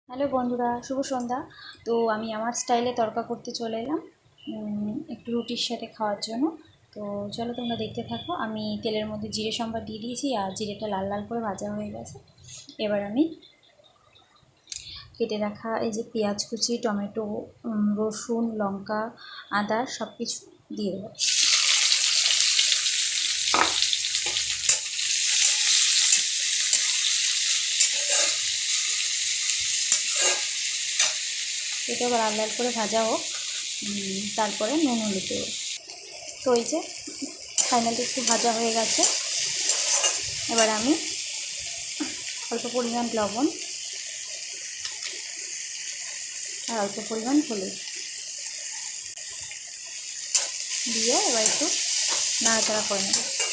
Hello বন্ধুরা, শুভ সন্ধ্যা। তো আমি আমার স্টাইলে তড়কা করতে চলে এলাম একটু রুটির সাথে খাওয়ার জন্য। তো চলো তোমরা দেখতে থাকো। আমি তেলের মধ্যে জিরে সম্বার দিয়ে দিয়েছি, আর জিরেটা লাল লাল করে ভাজা হয়ে গেছে। এবার আমি কেটে রাখা এই যে পেঁয়াজ কুচি, টমেটো, রসুন, লঙ্কা, আদা সব কিছু দিয়ে দেবো। এটা আবার লাল লাল করে ভাজা হোক, তারপরে নুন হলুদ দেবো। তো এই যে ফাইনালি একটু ভাজা হয়ে গেছে। এবার আমি অল্প পরিমাণ লবণ আর অল্প পরিমাণ হলুদ দিয়ে এবার একটু নাড়াচাড়া করে নেব।